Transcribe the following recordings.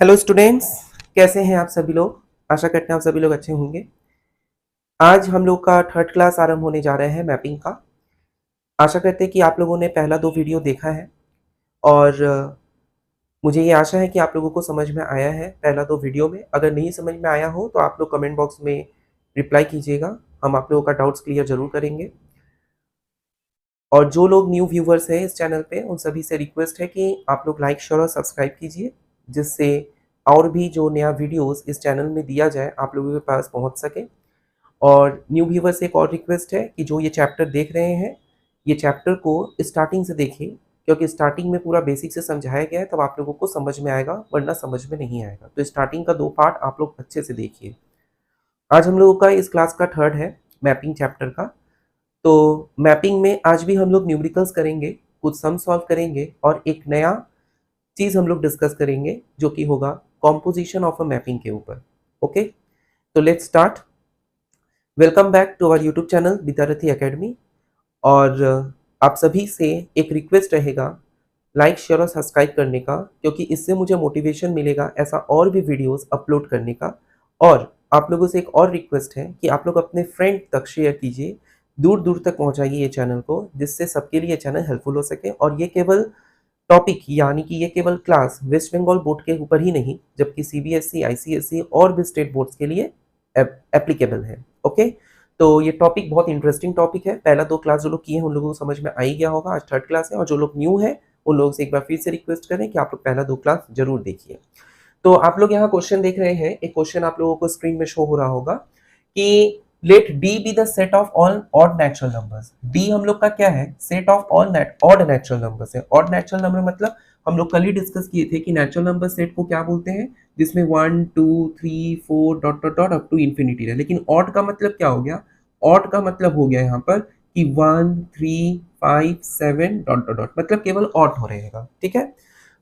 Hello students, कैसे हैं आप सभी लोग। आशा करते हैं आप सभी लोग अच्छे होंगे। आज हम लोग का थर्ड क्लास आरंभ होने जा रहा है मैपिंग का। आशा करते हैं कि आप लोगों ने पहला 2 वीडियो देखा है और मुझे ये आशा है कि आप लोगों को समझ में आया है पहला 2 वीडियो में। अगर नहीं समझ में आया हो तो आप लोग कमेंट बॉक्स में रिप्लाई कीजिएगा, हम आप लोगों का डाउट्स क्लियर ज़रूर करेंगे। और जो लोग न्यू व्यूवर्स हैं इस चैनल पे, उन सभी से रिक्वेस्ट है कि आप लोग लाइक, शेयर और सब्सक्राइब कीजिए, जिससे और भी जो नया वीडियोस इस चैनल में दिया जाए आप लोगों के पास पहुंच सके। और न्यू व्यूवर्स से एक और रिक्वेस्ट है कि जो ये चैप्टर देख रहे हैं, ये चैप्टर को स्टार्टिंग से देखें, क्योंकि स्टार्टिंग में पूरा बेसिक से समझाया गया है, तब आप लोगों को समझ में आएगा, वरना समझ में नहीं आएगा। तो स्टार्टिंग का 2 पार्ट आप लोग अच्छे से देखिए। आज हम लोगों का इस क्लास का थर्ड है मैपिंग चैप्टर का। तो मैपिंग में आज भी हम लोग न्यूमेरिकल्स करेंगे, कुछ सम सॉल्व करेंगे और एक नया चीज़ हम लोग डिस्कस करेंगे जो कि होगा कॉम्पोजिशन ऑफ अ मैपिंग के ऊपर। ओके, तो let's start. Welcome back to our YouTube channel Vidyarthi Academy. और आप सभी से एक रिक्वेस्ट रहेगा लाइक, शेयर और सब्सक्राइब करने का, क्योंकि इससे मुझे मोटिवेशन मिलेगा ऐसा और भी वीडियोस अपलोड करने का। और आप लोगों से एक और रिक्वेस्ट है कि आप लोग अपने फ्रेंड तक शेयर कीजिए, दूर दूर तक पहुंचाइए ये चैनल को, जिससे सबके लिए ये चैनल हेल्पफुल हो सके। और ये केवल टॉपिक यानी कि ये केवल क्लास वेस्ट बंगाल बोर्ड के ऊपर ही नहीं, जबकि सीबीएसई, आईसीएसई और भी स्टेट बोर्ड्स के लिए एप्लीकेबल है। ओके, तो ये टॉपिक बहुत इंटरेस्टिंग टॉपिक है। पहला 2 क्लास जो लोग किए हैं उन लोगों को समझ में आ ही गया होगा, आज थर्ड क्लास है। और जो लोग न्यू है उन लोगों से एक बार फिर से रिक्वेस्ट करें कि आप लोग पहला 2 क्लास जरूर देखिए। तो आप लोग यहाँ क्वेश्चन देख रहे हैं, एक क्वेश्चन आप लोगों को स्क्रीन में शो हो रहा होगा कि let D be the set of all odd natural numbers. D हम लोग का क्या है? Set of all odd natural numbers है। ऑड नेचुरल नंबर मतलब हम लोग कल ही डिस्कस किए थे कि नेचुरल नंबर सेट को क्या बोलते हैं, जिसमें 1 2 3 4 dot dot dot up to infinity है। लेकिन ऑड का मतलब क्या हो गया? ऑड का मतलब हो गया यहाँ पर कि 1 3 5 7 डॉट डॉट डॉट, मतलब केवल ऑड हो रहेगा। ठीक है,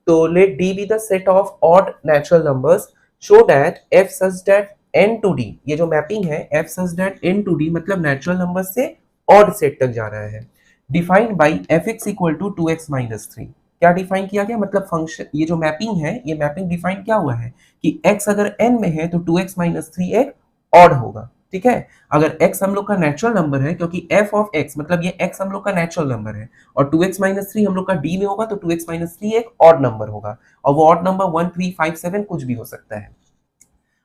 तो let D be the set of odd natural numbers, show that f such that n to d, ये जो मैपिंग है f such that n to d मतलब नेचुरल नंबर से ऑड सेट तक जा रहा है। Defined by fx equal to 2x minus 3। क्या डिफाइन किया गया? मतलब फंक्शन, ये जो मैपिंग है, ये मैपिंग डिफाइन क्या हुआ है कि x अगर n में है तो 2x माइनस 3 एक ऑड होगा। ठीक है, अगर x हम लोग का नेचुरल नंबर है, क्योंकि f ऑफ x मतलब ये x हम लोग का नेचुरल नंबर है, और 2x माइनस 3 हम लोग का d में होगा, तो 2x माइनस 3 एक ऑड नंबर होगा। और वो ऑड नंबर 1 3 5 7 कुछ भी हो सकता है।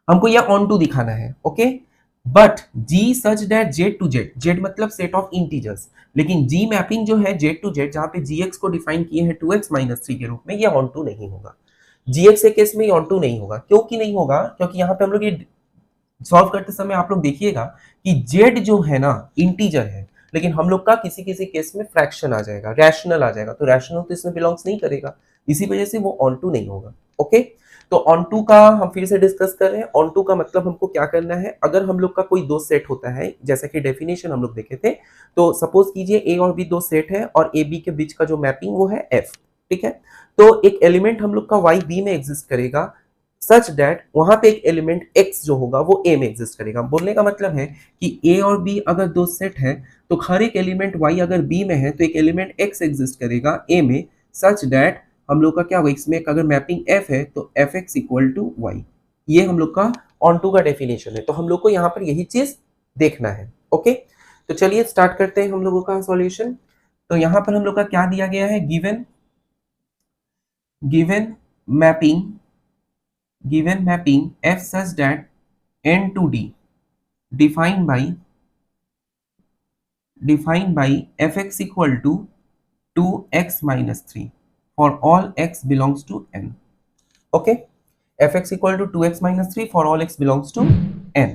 हमको यह ऑन टू दिखाना है। Okay, but g such that z to z, z मतलब सेट ऑफ इंटीजर्स, लेकिन g मैपिंग जो है z टू z, जहां पे gx को डिफाइन किए हैं 2x माइनस 3 के रूप में, ये ऑन टू नहीं होगा। gx के केस में ऑन टू नहीं होगा। क्यों कि नहीं होगा? क्योंकि यहाँ पे हम लोग ये सॉल्व करते समय आप लोग देखिएगा कि z जो है ना इंटीजर है, लेकिन हम लोग का किसी किसी केस में फ्रैक्शन आ जाएगा, रैशनल आ जाएगा, तो रैशनल तो इसमें बिलोंग्स नहीं करेगा, इसी वजह से वो ऑन टू नहीं होगा। ओके, तो ऑन टू का हम फिर से डिस्कस कर रहे हैं। ऑन टू का मतलब हमको क्या करना है, अगर हम लोग का कोई दो सेट होता है, जैसा कि डेफिनेशन हम लोग देखे थे, तो सपोज कीजिए ए और बी दो सेट है और ए बी के बीच का जो मैपिंग वो है एफ। ठीक है, तो एक एलिमेंट हम लोग का वाई बी में एग्जिस्ट करेगा, सच दैट वहां पे एक एलिमेंट x जो होगा वो a में एग्जिस्ट करेगा। बोलने का मतलब है कि a और b अगर दो सेट है, तो हर एक एलिमेंट y अगर b में है तो एक एलिमेंट x एग्जिस्ट करेगा a में, सच दैट हम लोग का क्या होगा, इसमें अगर मैपिंग f है तो fx इक्वल टू y। ये हम लोग का ऑन टू का डेफिनेशन है, तो हम लोग को यहाँ पर यही चीज देखना है। ओके, तो चलिए स्टार्ट करते हैं हम लोगों का सॉल्यूशन। तो यहाँ पर हम लोग का क्या दिया गया है, given given mapping given mapping f such that n to d defined by fx equal to 2x minus 3 for all x belongs to n. Okay, fx equal to 2x minus 3 for all x belongs to n.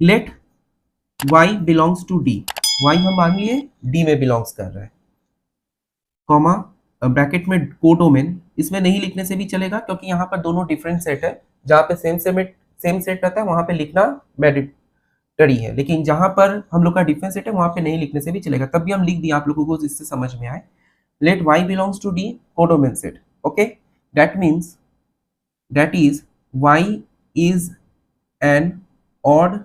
Let y belongs to d, y हम मान लिए d में belongs कर रहा है, comma bracket में codomain, इसमें नहीं लिखने से भी चलेगा क्योंकि यहाँ पर दोनों डिफरेंट सेट है। जहाँ पे सेम सेट रहता है वहां पे लिखना मैंडेटरी है, लेकिन जहां पर हम लोग का डिफरेंट सेट है वहां पे नहीं लिखने से भी चलेगा। तब भी हम लिख दिए आप लोगों को इससे समझ में आए। Let y belongs to d codomain set. Okay, that means that is y is an odd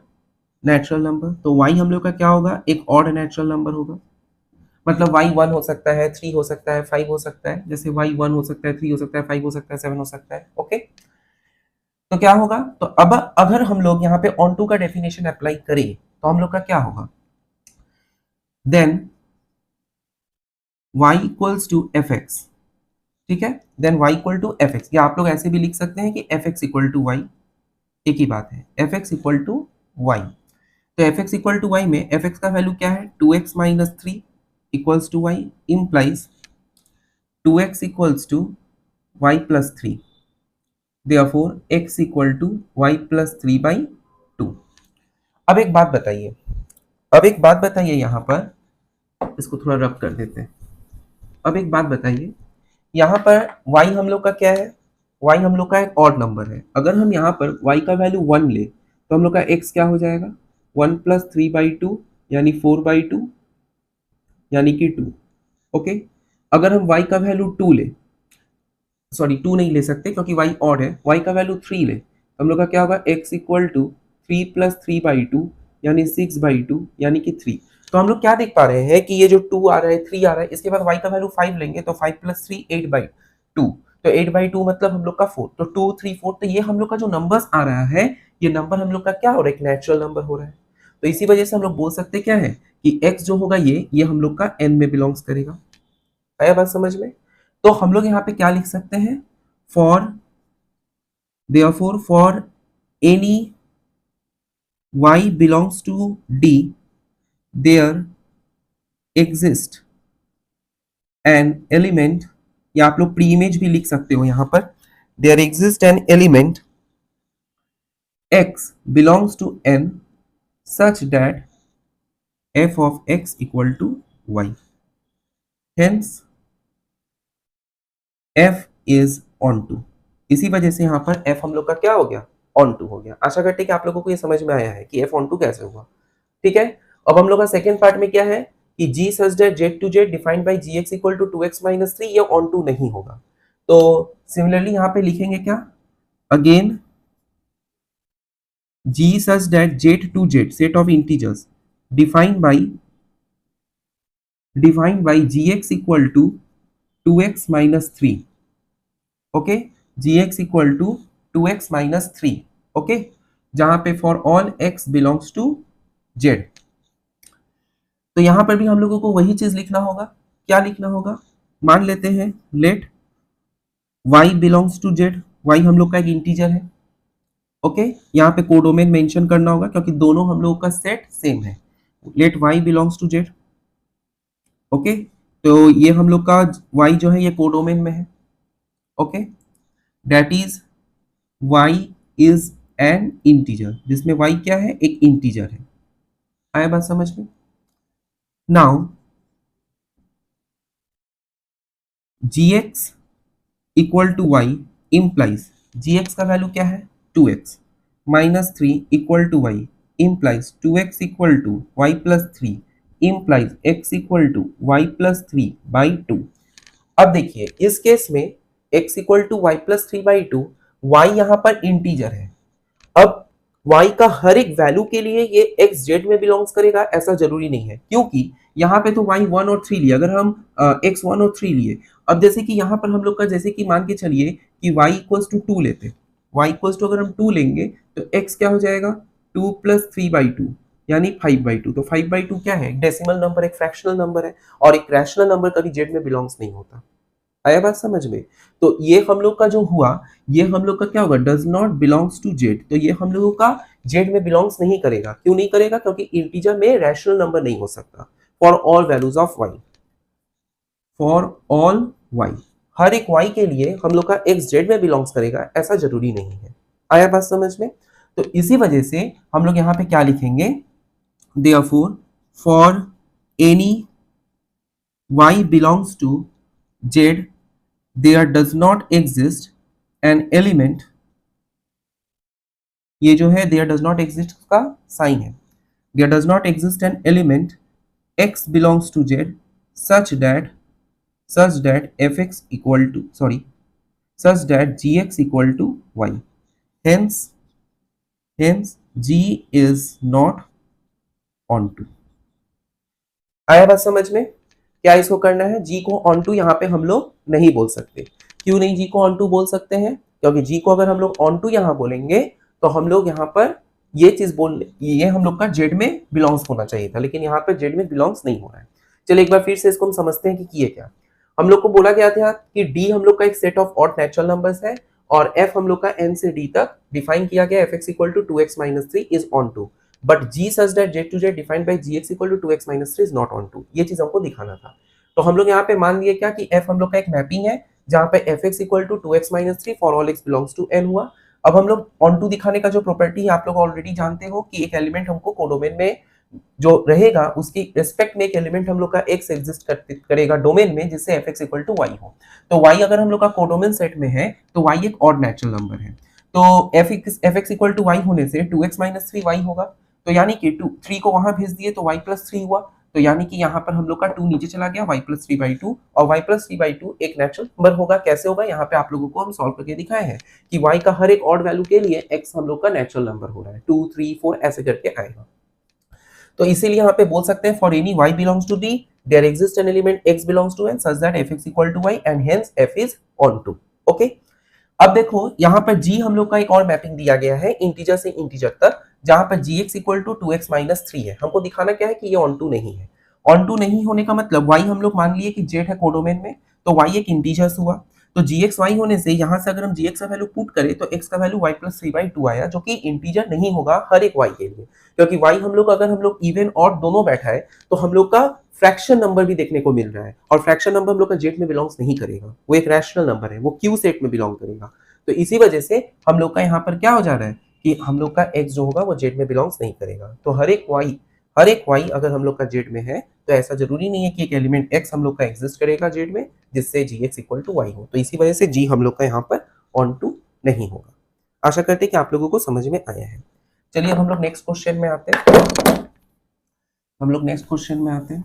natural number, तो y हम लोग का क्या होगा, एक ऑड नेचुरल नंबर होगा। मतलब y 1 हो सकता है, 3 हो सकता है, 5 हो सकता है, जैसे y 1 हो सकता है, 3 हो सकता है, 5 हो सकता है, 7 हो सकता है। ओके, तो क्या होगा, तो अब अगर हम लोग यहाँ पे ऑन टू का डेफिनेशन अप्लाई करें तो हम लोग का क्या होगा, then y equals to F X, ठीक है, then y equal to F X, या आप लोग ऐसे भी लिख सकते हैं कि F x equal to Y, एक ही बात है, F x equal to Y. तो F x equal to Y में एफ एक्स का वैल्यू क्या है, 2x minus three equals to y, implies 2x equals to y plus three, therefore x equal to y plus three by two. अब एक बात बताइए, अब एक बात बताइए, यहाँ पर इसको थोड़ा रब कर देते हैं। अब एक बात बताइए, यहाँ पर y हम लोग का क्या है, y हम लोग का एक ऑड नंबर है। अगर हम यहाँ पर y का वैल्यू 1 ले तो हम लोग का x क्या हो जाएगा, 1 प्लस थ्री बाई टू यानी 4 बाई टू यानी कि 2। ओके, अगर हम y का वैल्यू 2 ले, सॉरी 2 नहीं ले सकते क्योंकि y ऑड है, y का वैल्यू 3 ले तो हम लोग का क्या होगा, x equal to 3 plus three by two यानी 6 बाई टू यानी कि 3। तो हम लोग क्या देख पा रहे हैं कि ये जो 2 आ रहा है, 3 आ रहा है, इसके बाद y का वैल्यू 5 लेंगे तो 5 प्लस थ्री 8 बाई टू, तो 8 बाई टू मतलब हम लोग का 4, तो 2 3 4, तो ये हम लोग का जो नंबर्स आ रहा है, ये नंबर हम लोग का क्या हो रहा है, एक नेचुरल नंबर हो रहा है। तो इसी वजह से हम लोग बोल सकते क्या है कि x जो होगा ये हम लोग का n में बिलोंग्स करेगा। आया बात समझ में? तो हम लोग यहाँ पे क्या लिख सकते हैं, for therefore for any y belongs to D there exist an element, या आप लोग प्री इमेज भी लिख सकते हो यहाँ पर, there exist an element x belongs to n such that f of x equal to y, hence f is onto। इसी वजह से यहाँ पर f हम लोग का क्या हो गया, ऑन टू हो गया। आशा करते हैं कि आप लोगों को ये समझ में आया है कि f ऑन टू कैसे हुआ। ठीक है, अब हम लोग का सेकंड पार्ट में क्या है कि g such that z to z defined by gx equal to 2x minus three, ये ऑन टू नहीं होगा। तो सिमिलरली यहाँ पे लिखेंगे क्या, again g such that z to z set of integers defined by gx equal to 2x minus three. Okay, gx equal to 2x minus three. Okay, जहां पे for all x belongs to z। तो यहां पर भी हम लोगों को वही चीज लिखना होगा। क्या लिखना होगा, मान लेते हैं let y belongs to z, y हम लोग का एक इंटीजर है। ओके, यहाँ पे कोडोमेन मेंशन करना होगा क्योंकि दोनों हम लोगों का सेट सेम है। Let y belongs to z। Okay, तो ये हम लोग का y जो है ये कोडोमेन में है। Okay, that is y is N integer, जिसमें y क्या है, एक इंटीजर है। आया बात समझ में? Now gx equal to y implies, gx का वैल्यू क्या है 2x minus three equal to y implies 2x equal to y plus three implies x equal to y plus three by two. अब देखिए इस केस में x equal to y plus three by two, y यहाँ पर integer है। अब y का हर एक वैल्यू के लिए ये x z में बिलोंग्स करेगा ऐसा जरूरी नहीं है, क्योंकि यहाँ पे तो y 1 और 3 लिए, अगर हम x 1 और 3 लिए, अब जैसे कि यहाँ पर हम लोग का जैसे कि मान के चलिए कि y इक्वल्स टू 2 लेते, y इक्वल्स टू अगर हम 2 लेंगे तो x क्या हो जाएगा 2 प्लस थ्री बाई टू यानी 5 बाई टू। तो 5 बाई टू क्या है, डेसिमल नंबर, एक फ्रैक्शनल नंबर है, और एक रैशनल नंबर कभी z में बिलोंग्स नहीं होता। आया बात समझ में? तो ये हम लोग का जो हुआ, ये हम लोग का क्या होगा, does not belongs to z, तो ये हम लोगों का जेड में बिलोंग्स नहीं करेगा। क्यों नहीं करेगा, क्योंकि इंटीजर में रैशनल नंबर नहीं हो सकता। For all values of Y, for all Y, हर एक वाई के लिए हम लोग का एक्स जेड में बिलोंग्स करेगा ऐसा जरूरी नहीं है। आया बात समझ में? तो इसी वजह से हम लोग यहाँ पे क्या लिखेंगे, therefore for any y belongs to z there does not exist an element, ये जो है there does not exist का साइन है, there does not exist an element x belongs to z such that fx equal to such that gx equal to y, hence g is not onto। आया बात समझ में? क्या इसको करना है, जी को ऑन टू यहाँ पे हम लोग नहीं बोल सकते। क्यों नहीं जी को ऑन टू बोल सकते हैं, क्योंकि जी को अगर हम लोग ऑन टू यहाँ बोलेंगे तो हम लोग यहाँ पर ये चीज बोल, ये हम लोग का जेड में बिलोंग्स होना चाहिए था, लेकिन यहाँ पर जेड में बिलोंग्स नहीं हो रहा है। चलिए एक बार फिर से इसको हम समझते हैं कि किए क्या। हम लोग को बोला गया था कि डी हम लोग का एक set of odd natural numbers है और एफ हम लोग का एन से डी तक डिफाइन किया गया, f x equal to 2x-3 is on to, but g such that z to z defined by gx equal to 2x-3 is not on to, ये चीज हमको दिखाना था। तो हम लोग यहाँ पे मान लिए क्या कि f हम लोग का एक मैपिंग है जहाँ पे fx equal to 2x-3 for all x belongs to n हुआ। अब हम लोग ऑन टू दिखाने का जो प्रॉपर्टी है आप लोग ऑलरेडी जानते हो कि एक एलिमेंट हमको कोडोमेन में जो रहेगा उसकी रिस्पेक्ट में एक एलिमेंट हम लोग का x एग्जिस्ट करेगा डोमेन में जिससे fx इक्वल टू y हो। तो y अगर हम लोग का कोडोमेन सेट में है तो y एक ऑड नेचुरल नंबर है, तो fx इक्वल टू y होने से 2x-3 y होगा। तो यानी कि 3 को वहां भेज दिए तो y प्लस 3 हुआ, तो यानी कि यहाँ पर हम लोग का 2 नीचे चला गया, y प्लस 3/2 और y प्लस 3/2 एक नेचुरल नंबर होगा। कैसे होगा, यहाँ पे आप लोगों को हम सॉल्व करके दिखाए हैं कि y का हर एक ऑड वैल्यू के लिए x हम लोग का नेचुरल नंबर हो रहा है, 2 3 4 ऐसे करके आएगा। तो इसीलिए यहाँ पे बोल सकते हैं for any y belongs to d there exist an element x belongs to n such that fx equal to y and hence f is on to. Okay, अब देखो यहाँ पर g हम लोग का एक और मैपिंग दिया गया है इंटीजर से इंटीजर तक, जहां पर gx इक्वल टू 2x-3 है। हमको दिखाना क्या है कि ये ऑन टू नहीं है। ऑन टू नहीं होने का मतलब y हम लोग मान लिए कि z है कोडोमेन में, तो y एक इंटीजर्स हुआ, तो gx y होने से यहाँ से अगर हम gx का वैल्यू पुट करें तो x का वैल्यू y प्लस 3/2 आया, जो कि इंटीजर नहीं होगा हर एक y के लिए, क्योंकि y हम लोग अगर हम लोग इवन और दोनों बैठा है तो हम लोग का फ्रैक्शन नंबर भी देखने को मिल रहा है, और फ्रैक्शन नंबर हम लोग का जेड में बिलोंग्स नहीं करेगा, वो एक रैशनल नंबर है, वो क्यू सेट में बिलोंग करेगा। तो इसी वजह से हम लोग का यहाँ पर क्या हो जा रहा है कि हम लोग का x जो होगा वो जेड में बिलोंग्स नहीं करेगा। तो हर एक y अगर हम लोग का जेड में है तो ऐसा जरूरी नहीं है कि एक एलिमेंट x हम लोग का एग्जिस्ट करेगा जेड में जिससे gx इक्वल टू y हो, तो इसी वजह से g हम लोग का यहाँ पर ऑन टू नहीं होगा। आशा करते हैं कि आप लोगों को समझ में आया है। चलिए अब हम लोग नेक्स्ट क्वेश्चन में आते हैं।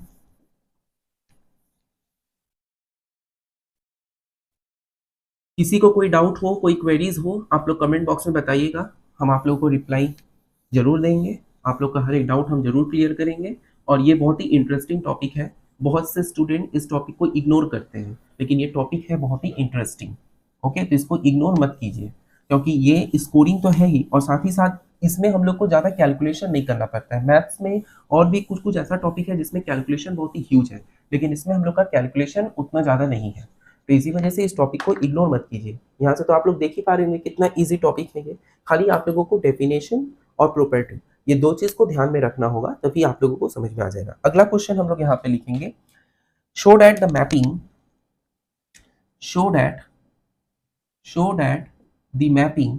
किसी को कोई डाउट हो, कोई क्वेरीज हो, आप लोग कमेंट बॉक्स में बताइएगा, हम आप लोगों को रिप्लाई जरूर देंगे। आप लोग का हर एक डाउट हम जरूर क्लियर करेंगे, और ये बहुत ही इंटरेस्टिंग टॉपिक है। बहुत से स्टूडेंट इस टॉपिक को इग्नोर करते हैं, लेकिन ये टॉपिक है बहुत ही इंटरेस्टिंग। ओके, तो इसको इग्नोर मत कीजिए, क्योंकि ये स्कोरिंग तो है ही, और साथ ही साथ इसमें हम लोग को ज़्यादा कैलकुलेशन नहीं करना पड़ता है। मैथ्स में और भी कुछ कुछ ऐसा टॉपिक है जिसमें कैलकुलेशन बहुत ही ह्यूज है, लेकिन इसमें हम लोग का कैलकुलेशन उतना ज़्यादा नहीं है। तो इसी वजह से इस टॉपिक को इग्नोर मत कीजिए। यहाँ से तो आप लोग देख ही पा रहे होंगे कितना इजी टॉपिक है ये। खाली आप लोगों को डेफिनेशन और प्रॉपर्टी, ये दो चीज को ध्यान में रखना होगा, तभी आप लोगों को समझ में आ जाएगा। अगला क्वेश्चन हम लोग यहाँ पे लिखेंगे, show that the mapping show that the mapping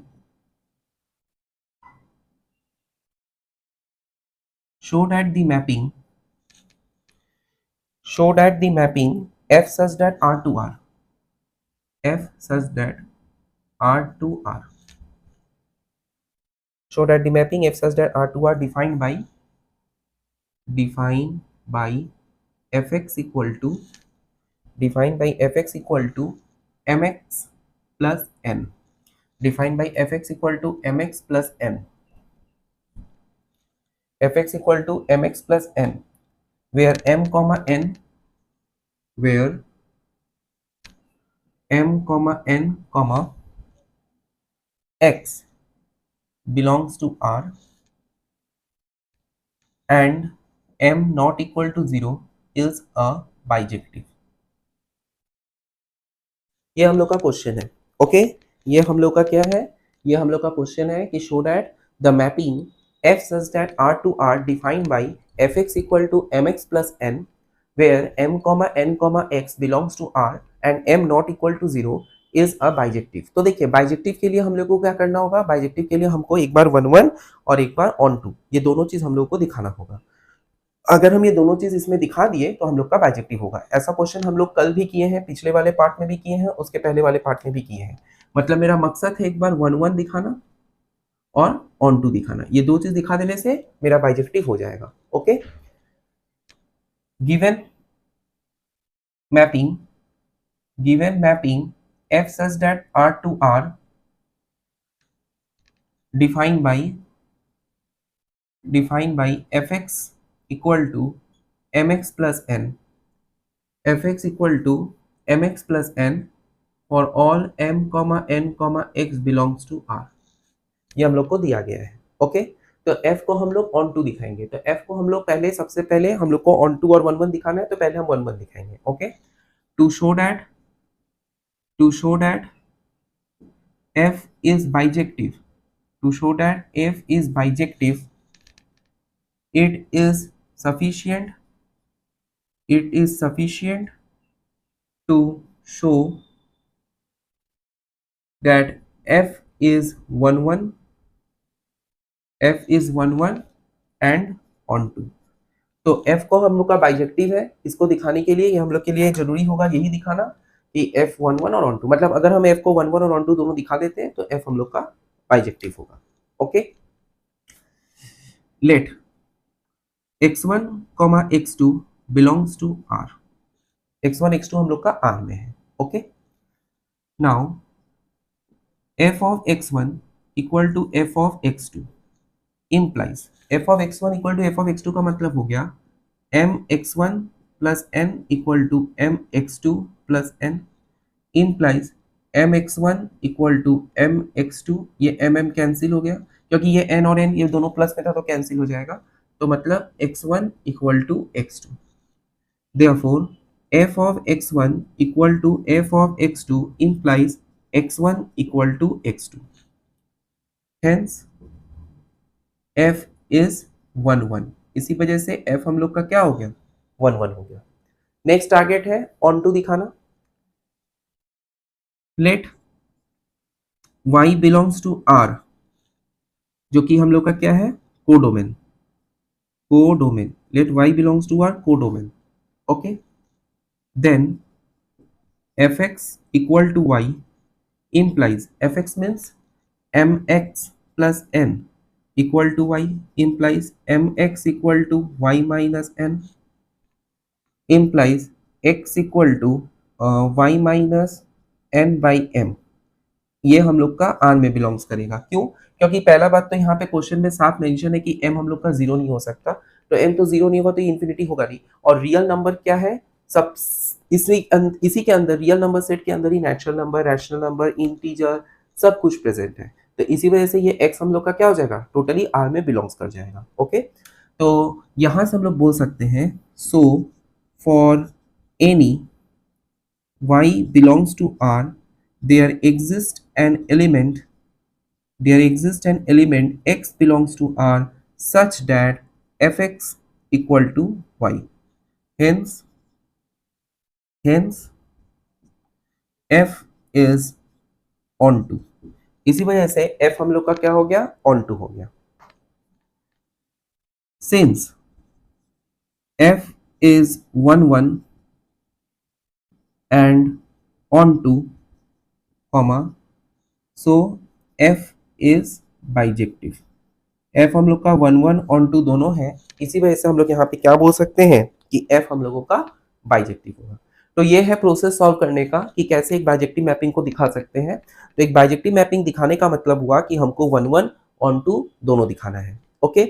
show that the mapping f such that r to r show that the mapping f such that r to r defined by fx equal to mx plus n, defined by fx equal to mx plus n, fx equal to mx plus n, where m comma n comma x belongs to r and m not equal to 0 is a bijective। ये हम लोग का question है। Okay, ये हम लोग का क्या है, ये हम लोग का क्वेश्चन है कि show that the mapping f such that r to r defined by fx equal to mx plus n where m comma n comma x belongs to r and m not equal to 0 is a bijective। तो देखिए bijective के लिए हम लोग को क्या करना होगा, बाइजेक्टिव के लिए हमको एक बार 1 1 और एक बार ऑन टू, ये दोनों चीज हम लोग को दिखाना होगा। अगर हम ये दोनों चीज इसमें दिखा दिए तो हम लोग का बाइजेक्टिव होगा। ऐसा क्वेश्चन हम लोग कल भी किए हैं, पिछले वाले पार्ट में भी किए हैं, उसके पहले वाले पार्ट में भी किए हैं। मतलब मेरा मकसद है एक बार 1 1 दिखाना और ऑन टू दिखाना, ये दो चीज दिखा देने से मेरा बाइजेक्टिव हो जाएगा। Okay, given mapping f such that r to r defined by fx equal to mx plus n f x equal to m x plus n for all m n x belongs to r, ये हम लोग को दिया गया है। Okay, तो f को हम लोग ऑन टू दिखाएंगे। तो f को हम लोग पहले, सबसे पहले हम लोग को ऑन टू और वन वन दिखाना है, तो पहले हम वन वन दिखाएंगे। Okay, to show that f is bijective, to show that f is bijective, it is sufficient to show that f is 1 1 and on 2। तो f को हम लोग का बाइजेक्टिव है, इसको दिखाने के लिए ये हम लोग के लिए जरूरी होगा यही दिखाना कि f 1 1 और ऑन टू, मतलब अगर हम f को 1 1 और ऑन टू दोनों दिखा देते हैं तो f हम लोग का बाइजेक्टिव होगा। Okay, let x1, x2 belongs to r, x1 x2 हम लोग का r में है। Okay, now f of x1 equal to f of x2 implies f of x1 equal to f of x2 का मतलब हो गया mx1 plus n equal to mx2 plus n implies mx1 equal to mx2, ये mm cancel हो गया क्योंकि ये n और n ये दोनों प्लस में था तो कैंसिल हो जाएगा, तो मतलब x1 equal to x2। therefore f of x1 equal to f of x2 implies x1 equal to x2, hence f is 1 1। इसी वजह से f हम लोग का क्या हो गया 1 1 हो गया। नेक्स्ट टारगेट है ऑन टू दिखाना। Let y belongs to r, जो कि हम लोग का क्या है codomain, let y belongs to r codomain. Okay, then fx equal to y implies fx means mx plus n equal to y implies mx equal to y minus n implies x equal to y minus n by m, ये हम लोग का r में belongs करेगा। क्यों? क्योंकि पहला बात तो यहाँ पे क्वेश्चन में साफ मेंशन है कि m हम लोग का जीरो नहीं हो सकता, तो m तो जीरो नहीं होगा तो इन्फिनिटी होगा नहीं, और रियल नंबर क्या है सब इसी के अंदर, रियल नंबर सेट के अंदर ही natural number, rational number, integer सब कुछ प्रेजेंट है, तो इसी वजह से ये x हम लोग का क्या हो जाएगा टोटली r में बिलोंग्स कर जाएगा। ओके, तो यहां से हम लोग बोल सकते हैं so for any y belongs to r there exists an element x belongs to r such that fx equal to y, hence f is on to। इसी वजह से f हम लोग का क्या हो गया on to हो गया। since f is 1 1 and on to comma, so f is bijective, f हम लोग का 1 1 on to दोनों है, इसी वजह से हम लोग यहाँ पे क्या बोल सकते हैं कि f हम लोगों का बाइजेक्टिव होगा। तो ये है प्रोसेस सॉल्व करने का कि कैसे एक बाइजेक्टिव मैपिंग को दिखा सकते हैं। तो एक बाइजेक्टिव मैपिंग दिखाने का मतलब हुआ कि हमको 1 1 on to दोनों दिखाना है। ओके,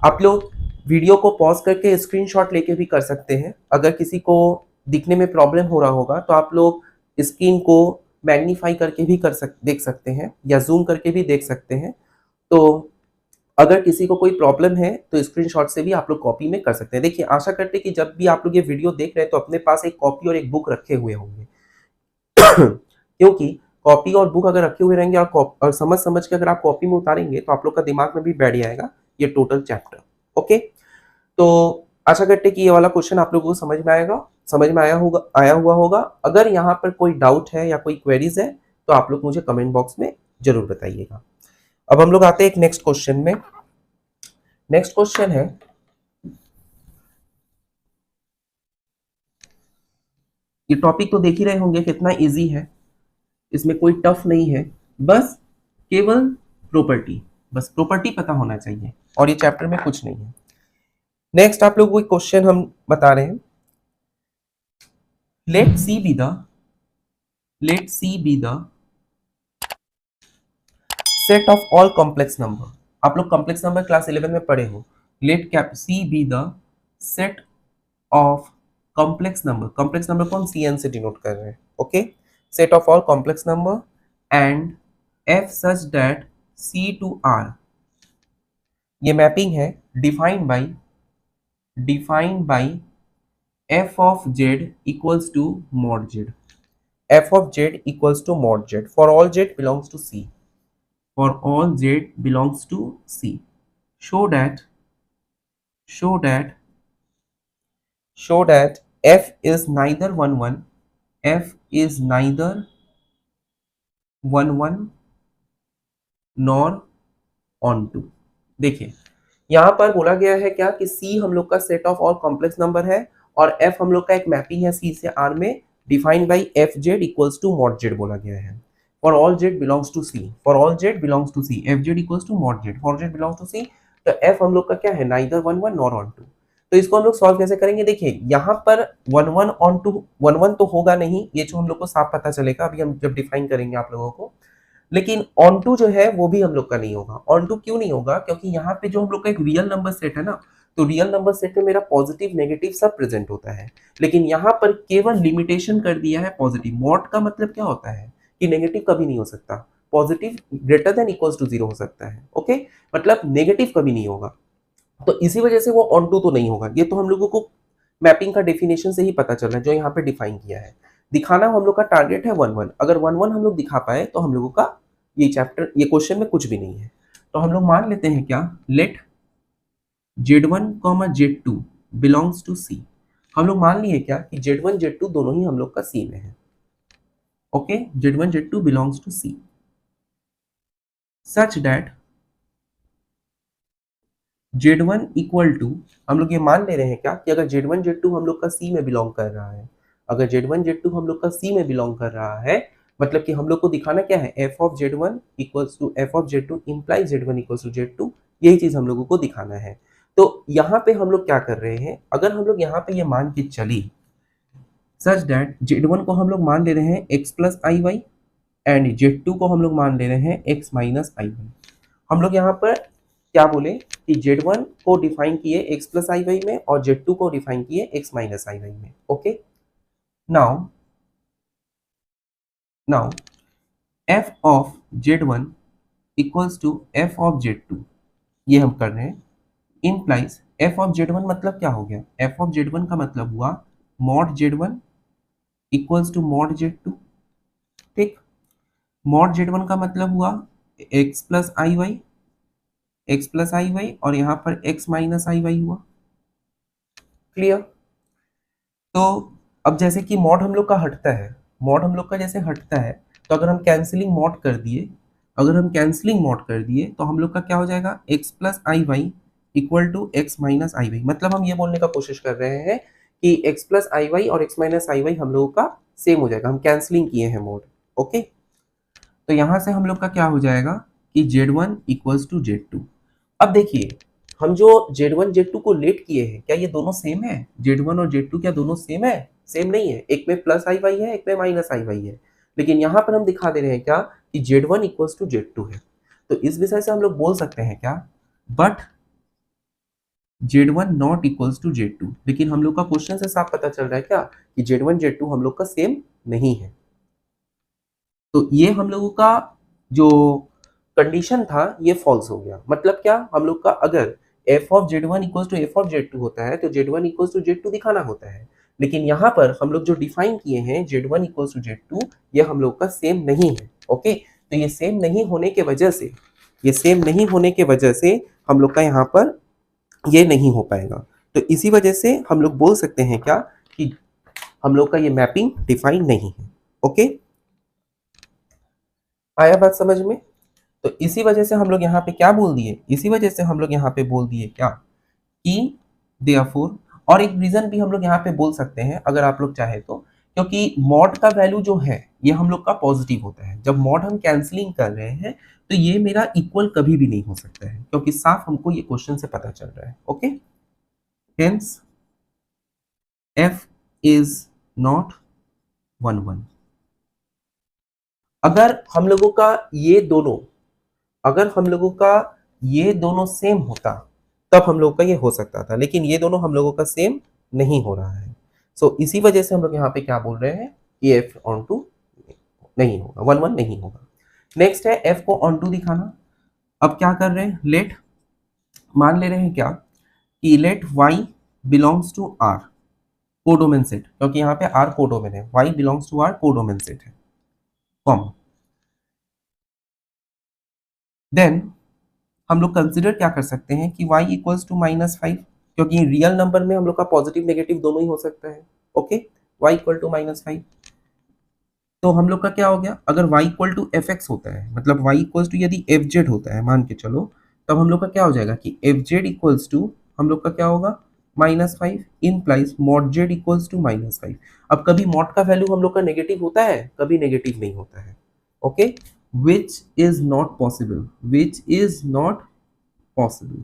आप लोग वीडियो को पॉज करके स्क्रीनशॉट लेके भी कर सकते हैं। अगर किसी को दिखने में प्रॉब्लम हो रहा होगा तो आप लोग स्क्रीन को मैग्नीफाई करके भी देख सकते हैं या जूम करके भी देख सकते हैं। तो अगर किसी को कोई प्रॉब्लम है तो स्क्रीनशॉट से भी आप लोग कॉपी में कर सकते हैं। देखिए, आशा करते हैं कि जब भी आप लोग ये वीडियो देख रहे हैं तो अपने पास एक कॉपी और एक बुक रखे हुए होंगे क्योंकि कॉपी और बुक अगर रखे हुए रहेंगे और समझ के अगर आप कॉपी में उतारेंगे तो आप लोग का दिमाग में भी बैठ जाएगा ये टोटल चैप्टर। ओके, तो आशा करते हैं कि ये वाला क्वेश्चन आप लोगों को समझ में आया हुआ होगा। अगर यहाँ पर कोई डाउट है या कोई क्वेरीज है तो आप लोग मुझे कमेंट बॉक्स में जरूर बताइएगा। अब हम लोग आते हैं एक नेक्स्ट क्वेश्चन में। नेक्स्ट क्वेश्चन है, ये टॉपिक तो देख ही रहे होंगे कितना इजी है, इसमें कोई टफ नहीं है, बस केवल प्रॉपर्टी पता होना चाहिए और ये चैप्टर में कुछ नहीं है। नेक्स्ट आप लोग कोई क्वेश्चन हम बता रहे हैं। Let c be the set of all complex number. आप लोग कॉम्प्लेक्स नंबर क्लास 11 में पढ़े हो। Let c be the set of complex number को हम CN से डिनोट कर रहे हैं, okay, set of all complex number and F such that C to R, ये मैपिंग है defined by f of z equals to mod z, f of z equals to mod z for all z belongs to C, for all z belongs to C, show that f is neither 1 1, f is neither 1 1 nor on 2। देखिए यहाँ पर बोला गया है क्या कि C हम लोग का set of all complex number है और F हम लोग का एक मैपिंग है C से R में defined by F Z equals to mod Z बोला गया है। For all Z belongs to C, for all Z belongs to C, F Z equals to mod Z, for Z belongs to C. तो F हम लोग का क्या है, neither 1 1 nor on 2। तो इसको हम लोग सॉल्व कैसे करेंगे, देखिए यहाँ पर 1 1 ऑन 2, 1 1 तो होगा नहीं, ये जो हम लोग को साफ पता चलेगा अभी हम जब डिफाइन करेंगे आप लोगों को। लेकिन ऑन टू जो है वो भी हम लोग का नहीं होगा। ऑन टू क्यों नहीं होगा, क्योंकि यहाँ पे जो हम लोग का एक रियल नंबर सेट है ना, तो रियल नंबर सेट में मेरा पॉजिटिव नेगेटिव सब प्रेजेंट होता है, लेकिन यहाँ पर केवल लिमिटेशन कर दिया है पॉजिटिव। मॉड का मतलब क्या होता है कि नेगेटिव कभी नहीं हो सकता, positive greater than equals to 0 हो सकता है, ओके, मतलब नेगेटिव कभी नहीं होगा। तो इसी वजह से वो ऑन टू तो नहीं होगा। ये तो हम लोगों को मैपिंग का डेफिनेशन से ही पता चल रहा है जो यहाँ पे डिफाइन किया है। दिखाना हम लोग का टारगेट है 1 1। अगर 1 1 हम लोग दिखा पाए तो हम लोगों का ये चैप्टर, ये क्वेश्चन में कुछ भी नहीं है। तो हम लोग मान लेते हैं क्या, late Z1, Z2 belongs to C। हम लोग मान लिए क्या कि Z1 Z2 दोनों ही हम लोग का C में है, okay, Z1 Z2 belongs to C such that Z1 equal to, हम लोग ये मान ले रहे हैं क्या कि अगर Z1 Z2 हम लोग का C में बिलोंग कर रहा है, अगर Z1 Z2 हम लोग का C में बिलोंग कर रहा है, मतलब कि हम लोग को दिखाना क्या है, f of Z1 equals to f of Z2 implies Z1 equals to Z2, यही चीज हम लोगों को दिखाना है। तो यहाँ पे हम लोग क्या कर रहे हैं, अगर हम लोग यहाँ पे ये मान के चली सच दैट Z1 को हम लोग मान ले रहे हैं x plus i y and Z2 को हम लोग मान ले रहे हैं x माइनस आई वाई। हम लोग यहाँ पर क्या बोले कि Z1 को डिफाइन किए x प्लस आई वाई में और Z2 को डिफाइन किए x माइनस आई वाई में, okay. Now f of Z1 equals to f of Z2, ये हम कर रहे हैं, इम्प्लाइज f ऑफ Z1 मतलब क्या हो गया, f ऑफ Z1 का मतलब हुआ mod Z1 equals to mod Z2, ठीक। मॉड Z1 का मतलब हुआ x plus i Y, x plus i Y और यहाँ पर x माइनस आई वाई हुआ, क्लियर। तो अब जैसे कि मॉड हम लोग का हटता है, मॉड हम लोग का जैसे हटता है, तो अगर हम कैंसिलिंग मॉड कर दिए, अगर हम कैंसिलिंग मॉड कर दिए तो हम लोग का क्या हो जाएगा, x plus i y equal to x minus i y. मतलब हम ये बोलने का कोशिश कर रहे हैं कि x प्लस आई वाई और x माइनस आई वाई हम लोगों का सेम हो जाएगा, हम कैंसिलिंग किए हैं मोड, ओके। तो यहाँ से हम लोग का क्या हो जाएगा कि Z1 इक्वल्स टू Z2। अब देखिए हम जो Z1 Z2 को लेट किए हैं, क्या ये दोनों सेम है, Z1 और Z2 क्या दोनों सेम है, सेम नहीं है, एक में प्लस आई वाई है, एक में माइनस आई वाई है, लेकिन यहाँ पर हम दिखा दे रहे हैं क्या कि Z1 इक्वल्स टू Z2 है। तो इस विषय से हम लोग बोल सकते हैं क्या, but Z1 not equals to Z2। लेकिन हम लोग का क्वेश्चन से साफ पता चल रहा है क्या कि Z1 Z2 हम लोग का सेम नहीं है। तो ये हम लोगों का जो कंडीशन था ये फॉल्स हो गया। मतलब क्या, हम लोग का अगर f of Z1 equals to f of Z2 होता है तो Z1 इक्वल्स टू Z2 दिखाना होता है, लेकिन यहाँ पर हम लोग जो डिफाइन किए हैं Z1 इक्वल्स टू Z2, ये हम लोग का सेम नहीं है, ओके। तो ये सेम नहीं होने के वजह से, ये सेम नहीं होने के वजह से हम लोग का यहाँ पर ये नहीं हो पाएगा। तो इसी वजह से हम लोग बोल सकते हैं क्या कि हम लोग का ये मैपिंग डिफाइन नहीं है, ओके। आया बात समझ में। तो इसी वजह से हम लोग यहाँ पे क्या बोल दिए, इसी वजह से हम लोग यहाँ पे बोल दिए क्या कि देयरफॉर, और एक रीजन भी हम लोग यहाँ पे बोल सकते हैं अगर आप लोग चाहे तो, क्योंकि मॉड का वैल्यू जो है ये हम लोग का पॉजिटिव होता है। जब मॉड हम कैंसिलिंग कर रहे हैं तो ये मेरा इक्वल कभी भी नहीं हो सकता है, क्योंकि साफ हमको ये क्वेश्चन से पता चल रहा है, okay. Hence f is not 1 1। अगर हम लोगों का ये दोनों, अगर हम लोगों का ये दोनों सेम होता तब हम लोग का ये हो सकता था, लेकिन ये दोनों हम लोगों का सेम नहीं हो रहा है। सो इसी वजह से हम लोग यहाँ पे क्या बोल रहे हैं कि एफ ऑन टू नहीं होगा, 1 1 नहीं होगा। नेक्स्ट है एफ को ऑन टू दिखाना। अब क्या कर रहे हैं, लेट मान ले रहे हैं क्या कि let y belongs to r codomain set, क्योंकि यहाँ पे आर कोडोमेन है, y belongs to r codomain set है, कॉम देन हम लोग कंसिडर क्या कर सकते हैं कि y इक्वल्स टू -5, क्योंकि रियल नंबर में हम लोग का पॉजिटिव नेगेटिव दोनों ही हो सकता है। ओके, y इक्वल टू -5, तो हम लोग का क्या हो गया, अगर y equal to F x होता है, मतलब y इक्वल्स टू यदि एफ जेड होता है मान के चलो, तब हम लोग का क्या हो जाएगा कि एफ जेड इक्वल्स टू हम लोग का क्या होगा -5 implies mod z equals to -5। अब कभी मॉड का वैल्यू हम लोग का नेगेटिव होता है, कभी नेगेटिव नहीं होता है। Okay, which is not possible, which is not possible,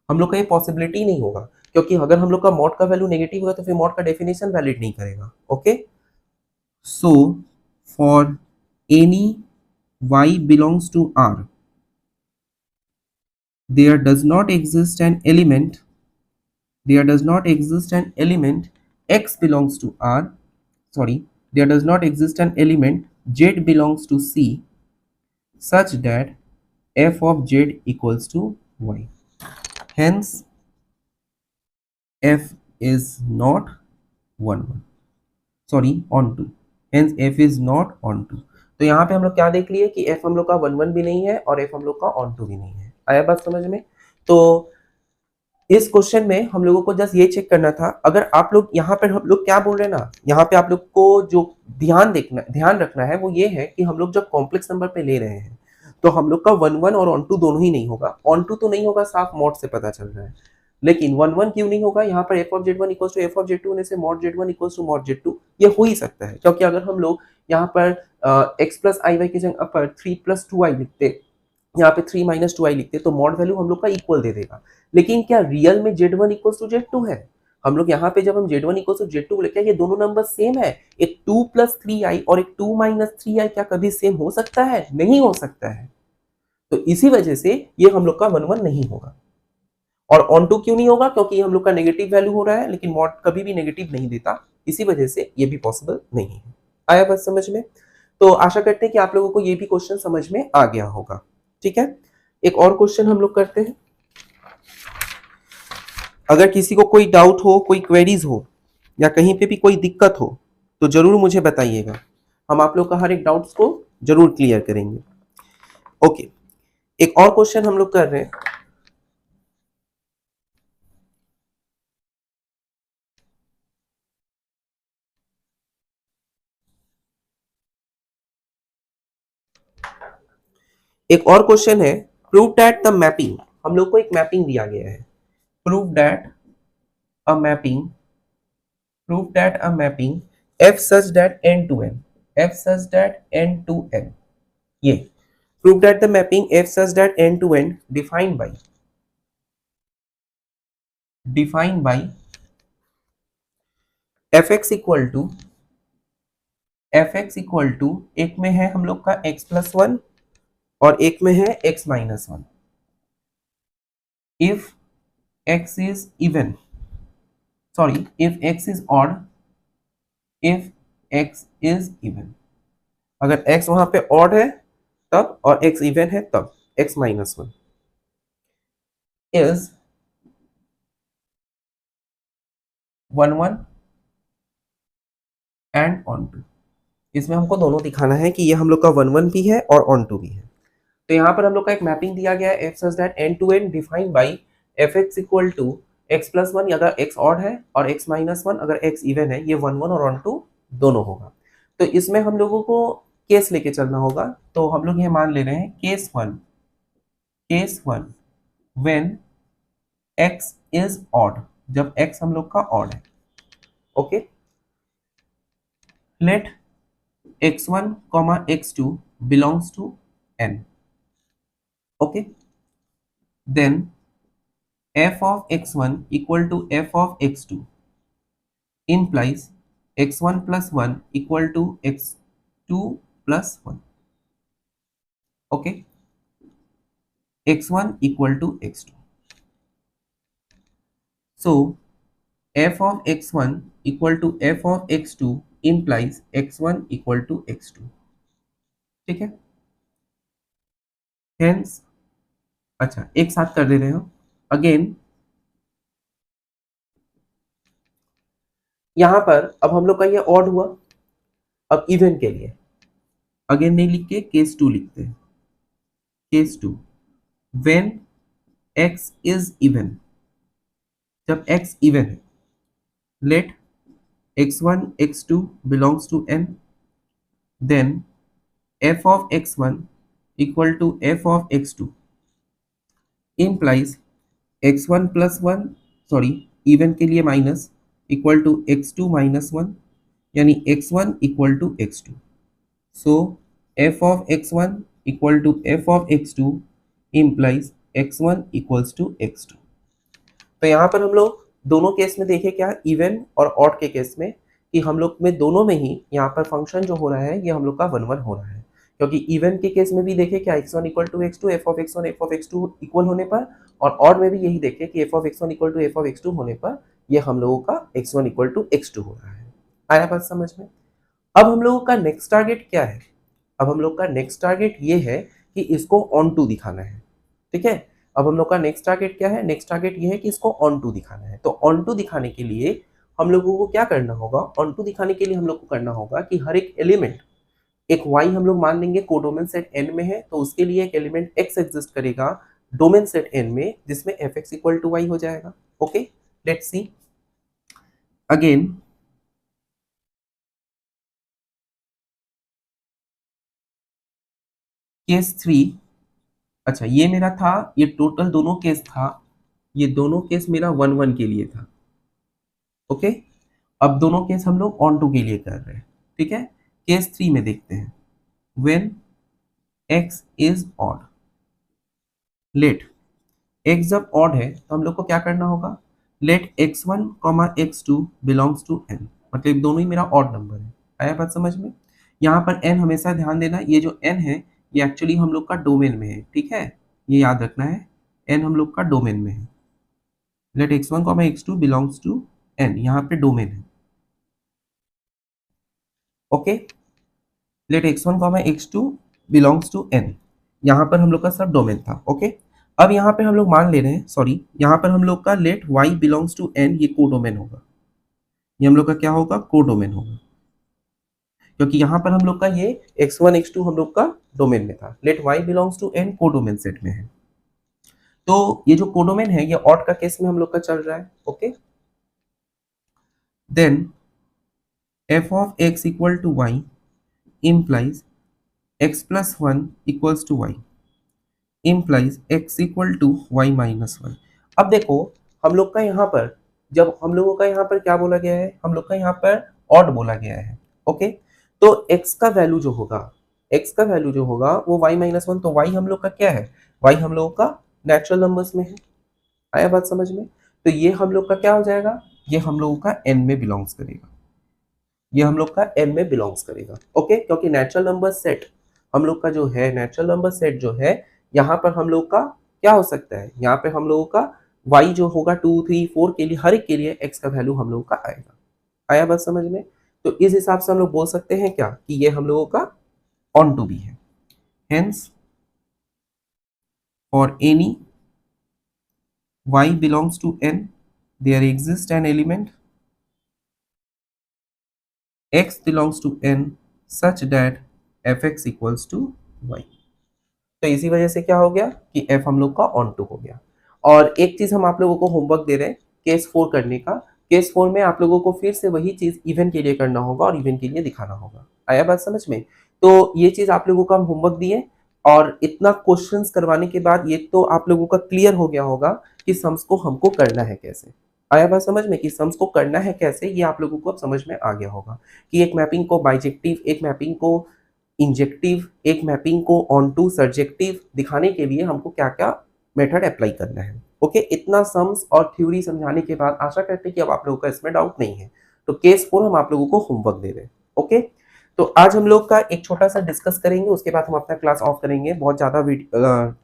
हम लोग का ये पॉसिबिलिटी नहीं होगा, क्योंकि अगर हम लोग का मॉड का वैल्यू नेगेटिव होगा तो फिर मॉड का डेफिनेशन वैलिड नहीं करेगा। Okay, so for any y belongs to R, there does not exist an element, there does not exist an element x belongs to R, sorry, there does not exist an element z belongs to C such that f of z equals to y. Hence f is not 1 1, sorry on to, hence f is not on to. तो यहाँ पे हम लोग क्या देख लिए कि F हम लोग का 1 1 भी नहीं है और एफ हम लोग का ऑन टू भी नहीं है। आया बात समझ में? तो इस क्वेश्चन में हम लोगों को जस्ट ये चेक करना था, अगर आप लोग यहाँ पर हम लोग क्या बोल रहे हैं ना, यहाँ पे आप लोग को जो ध्यान रखना है वो ये है कि हम लोग जब कॉम्प्लेक्स नंबर पे ले रहे हैं तो हम लोग का 1 1 और ऑन टू दोनों ही नहीं होगा। ऑन टू तो नहीं होगा, साफ मॉड से पता चल रहा है, लेकिन 1 1 क्यों नहीं होगा? यहाँ पर f of z one equals to f of z two होने से mod z one equals to mod z two ये हो ही सकता है, क्योंकि अगर हम लोग यहाँ पर एक्स प्लस आई वाई की जगह पर 3 प्लस 2i लिखते, यहाँ पे 3 माइनस 2i लिखते तो मॉड वैल्यू हम लोग का इक्वल दे देगा। लेकिन क्या रियल में z one equals to z two है? हम लोग यहाँ पे जब हम z one equals to z two लिखते हैं, ये दोनों नंबर सेम है, एक 2 प्लस 3i और एक 2 माइनस 3i क्या कभी सेम हो सकता है? नहीं हो सकता है। तो इसी वजह से ये हम लोग का 1 1 नहीं होगा। और ऑन टू क्यों नहीं होगा? क्योंकि हम लोग का नेगेटिव वैल्यू हो रहा है, लेकिन मॉड कभी भी नेगेटिव नहीं देता, इसी वजह से ये भी पॉसिबल नहीं है। आया बात समझ में? तो आशा करते हैं कि आप लोगों को ये भी क्वेश्चन समझ में आ गया होगा। ठीक है, एक और क्वेश्चन हम लोग करते हैं। अगर किसी को कोई डाउट हो, कोई क्वेरीज हो या कहीं पे भी कोई दिक्कत हो तो जरूर मुझे बताइएगा, हम आप लोग का हर एक डाउट्स को जरूर क्लियर करेंगे। ओके, एक और क्वेश्चन हम लोग कर रहे हैं। एक और क्वेश्चन है, प्रूव दैट द मैपिंग, हम लोग को एक मैपिंग दिया गया है, prove that a mapping, prove that a mapping f such that n to n, f such that n to n, ये prove that the mapping f such that n to n defined by fx equal to, fx equal to एक में है हम लोग का x plus one और एक में है x minus one. If x is even, sorry if x is odd, if x is even, अगर x वहां पे ऑड है तब और x इवन है तब x minus one is 1 1 and on to. इसमें हमको दोनों दिखाना है कि ये हम लोग का 1 1 भी है और ऑन टू भी है। तो यहाँ पर हम लोग का एक मैपिंग दिया गया है f such that n to n defined by fx equal to x plus one अगर x ऑड है और x माइनस वन अगर x इवन है, ये 1 1 और ऑन टू दोनों होगा। तो इसमें हम लोगों को केस लेके चलना होगा, तो हम लोग ये मान ले रहे हैं case one when x is odd, जब x हम लोग का ऑड है। Okay, let x1 x2 belongs to n, okay, then f of x1 equal to f of x2 implies x1 plus 1 equal to x2 plus 1, okay, x1 equal to x2, so f of x1 equal to f of x2 implies x1 equal to x2। ठीक है, hence अच्छा एक साथ कर दे रहे हो again. यहां पर अब हम लोग का ये ऑड हुआ। अब इवन के लिए अगेन नहीं लिख के केस 2 लिखते हैं। Case 2 when x is even, जब x इवन है, late x1 x2 belongs to n, then f of x1 equal to f of x2 implies x1 plus 1 sorry even के लिए minus equal to x2 minus 1, यानी x1 equal to x2। So f of x1 equal to f of x2 implies x1 equals to x2। तो यहाँ पर हम लोग दोनों case में देखें क्या, इवन और ऑड के केस में, कि हम लोग में दोनों में ही यहाँ पर फंक्शन जो हो रहा है ये हम लोग का 1 1 हो रहा है। क्योंकि इवन के केस में भी देखें क्या, x1 equal to x2 f of x1 f of x2 equal होने पर, और ऑड में भी यही देखें कि f of x1 equal to f of x2 होने पर ये हम लोगों का x1 इक्वल टू x2 हो रहा है। आया बात समझ में? अब हम लोगों का नेक्स्ट टारगेट क्या है? अब हम लोग का नेक्स्ट टारगेट ये है कि इसको ऑन टू दिखाना है। ठीक है, अब हम लोग का नेक्स्ट टारगेट क्या है? नेक्स्ट टारगेट ये है कि इसको ऑन टू दिखाना है। तो ऑन टू दिखाने के लिए हम लोगों को क्या करना होगा? ऑन टू दिखाने के लिए हम लोग को करना होगा कि हर एक एलिमेंट, एक y हम लोग मान लेंगे कोडोमेन सेट n में है, तो उसके लिए एक एलिमेंट x एग्जिस्ट करेगा डोमेन सेट n में, जिसमें fx इक्वल टू y हो जाएगा। Okay, let's see again. Case 3, अच्छा ये मेरा था, ये टोटल दोनों केस था, ये दोनों केस मेरा 1 1 के लिए था। ओके, अब दोनों केस हम लोग ऑन टू के लिए कर रहे हैं। ठीक है, केस 3 में देखते हैं। When x is odd, let x जब ऑड है तो हम लोग को क्या करना होगा? Late x1 x2 belongs to n, मतलब दोनों ही मेरा ऑड नंबर है। आया बात समझ में? यहाँ पर n हमेशा ध्यान देना, ये जो n है ये एक्चुअली हम लोग का डोमेन में है। ठीक है, ये याद रखना है, n हम लोग का डोमेन में है। Late x1 x2 belongs to n, यहाँ पे डोमेन है। Okay, let x1 x2 belongs to n, यहाँ पर हम लोग का सब डोमेन था। ओके, अब यहाँ पे हम लोग मान ले रहे हैं, सॉरी यहाँ पर हम लोग का let y belongs to n, ये कोडोमेन होगा। ये हम लोग का क्या होगा? कोडोमेन होगा, क्योंकि यहाँ पर हम लोग का ये x1 x2 हम लोग का डोमेन में था। Let y belongs to n codomain set में है। तो ये जो कोडोमेन है ये ऑड का केस में हम लोग का चल रहा है। Okay, then f of x equal to y implies x plus 1 equals to y implies x equal to y minus 1। अब देखो हम लोग का यहाँ पर, जब हम लोगों का यहाँ पर क्या बोला गया है? हम लोग का यहाँ पर ऑड बोला गया है। ओके, तो x का वैल्यू जो होगा, x का वैल्यू जो होगा वो y माइनस 1, तो y हम लोग का क्या है? y हम लोगों का नेचुरल नंबर्स में है। आया बात समझ में? तो ये हम लोग का क्या हो जाएगा? ये हम लोगों का n में बिलोंग्स करेगा, ये हम लोग का n में बिलोंग्स करेगा। ओके, क्योंकि नेचुरल नंबर सेट हम लोग का जो है, नेचुरल नंबर सेट जो है, यहाँ पर हम लोग का क्या हो सकता है? यहाँ पे हम लोगों का y जो होगा 2 3 4 के लिए, हर एक के लिए x का वैल्यू हम लोगों का आएगा। आया बात समझ में? तो इस हिसाब से हम लोग बोल सकते हैं क्या कि ये हम लोगों का ऑन टू भी है। Hence for any y belongs to n, there exists an element x belongs to n such that fx equals to y। तो इसी वजह से क्या हो गया कि f हम लोग का ऑन टू हो गया। और एक चीज हम आप लोगों को होमवर्क दे रहे हैं केस 4 करने का। केस 4 में आप लोगों को फिर से वही चीज इवन के लिए करना होगा और इवन के लिए दिखाना होगा। आया बात समझ में? तो ये चीज आप लोगों को हम होमवर्क दिए, और इतना क्वेश्चंस करवाने के बाद ये तो आप लोगों का क्लियर हो गया होगा कि सम्स को हमको करना है कैसे। आया बात समझ में कि सम्स को करना है कैसे, ये आप लोगों को अब समझ में आ गया होगा कि एक मैपिंग को बाइजेक्टिव, एक मैपिंग को इंजेक्टिव, एक मैपिंग को ऑन टू सर्जेक्टिव दिखाने के लिए हमको क्या क्या मेथड अप्लाई करना है। ओके, इतना सम्स और थ्योरी समझाने के बाद आशा करते हैं कि अब आप लोगों का इसमें डाउट नहीं है। तो केस 4 हम आप लोगों को होमवर्क दे रहे हैं। ओके, तो आज हम लोग का एक छोटा सा डिस्कस करेंगे, उसके बाद हम अपना क्लास ऑफ करेंगे। बहुत ज़्यादा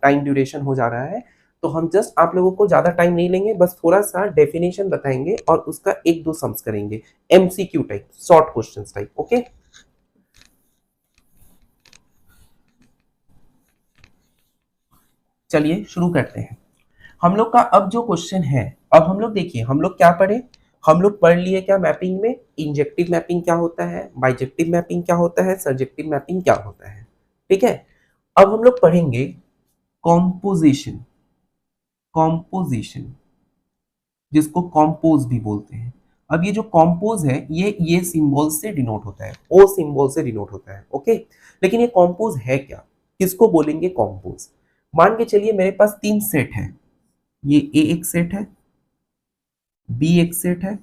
टाइम ड्यूरेशन हो जा रहा है, तो हम जस्ट आप लोगों को ज्यादा टाइम नहीं लेंगे, बस थोड़ा सा डेफिनेशन बताएंगे और उसका एक दो सम्स करेंगे, MCQ type, short questions type. Okay, चलिए शुरू करते हैं। हम लोग का अब जो क्वेश्चन है, अब हम लोग देखिए हम लोग क्या पढ़े, हम लोग पढ़ लिए क्या मैपिंग में, इंजेक्टिव मैपिंग क्या होता है, बाइजेक्टिव मैपिंग क्या होता है, सर्जेक्टिव मैपिंग क्या होता है। ठीक है, अब हम लोग पढ़ेंगे कॉम्पोजिशन, कॉम्पोजिशन जिसको कॉम्पोज भी बोलते हैं। अब ये जो कॉम्पोज है ये सिंबल से डिनोट होता है, ओ सिंबल से डिनोट होता है। ओके, लेकिन ये कॉम्पोज है क्या, किसको बोलेंगे कॉम्पोज। मान के चलिए मेरे पास तीन सेट है, ये ए एक सेट है, बी एक सेट है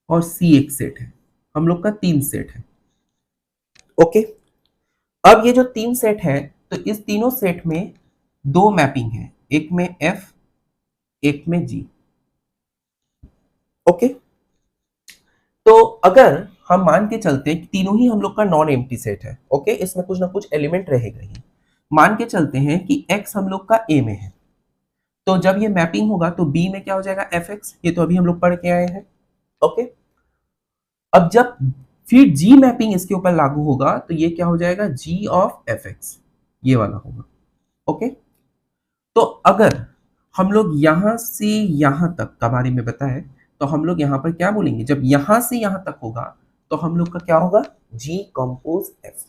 और सी एक सेट है, हम लोग का तीन सेट है। ओके, अब ये जो तीन सेट है, तो इस तीनों सेट में दो मैपिंग है, एक में एफ एक में जी। ओके, तो अगर हम मान के चलते कि तीनों ही हम लोग का नॉन एम्प्टी सेट है, ओके, इसमें कुछ ना कुछ एलिमेंट रहेगा ही। मान के चलते हैं कि x हम लोग का a में है, तो जब ये मैपिंग होगा तो b में क्या हो जाएगा fx, ये तो अभी हम लोग पढ़ के आए हैं। ओके, अब जब फिर g मैपिंग इसके ऊपर लागू होगा तो ये क्या हो जाएगा, g ऑफ fx, ये वाला होगा। ओके, तो अगर हम लोग यहां से यहां तक का बारे में बताएं तो हम लोग यहां पर क्या बोलेंगे, जब यहां से यहां तक होगा तो हम लोग का क्या होगा, g कंपोज f।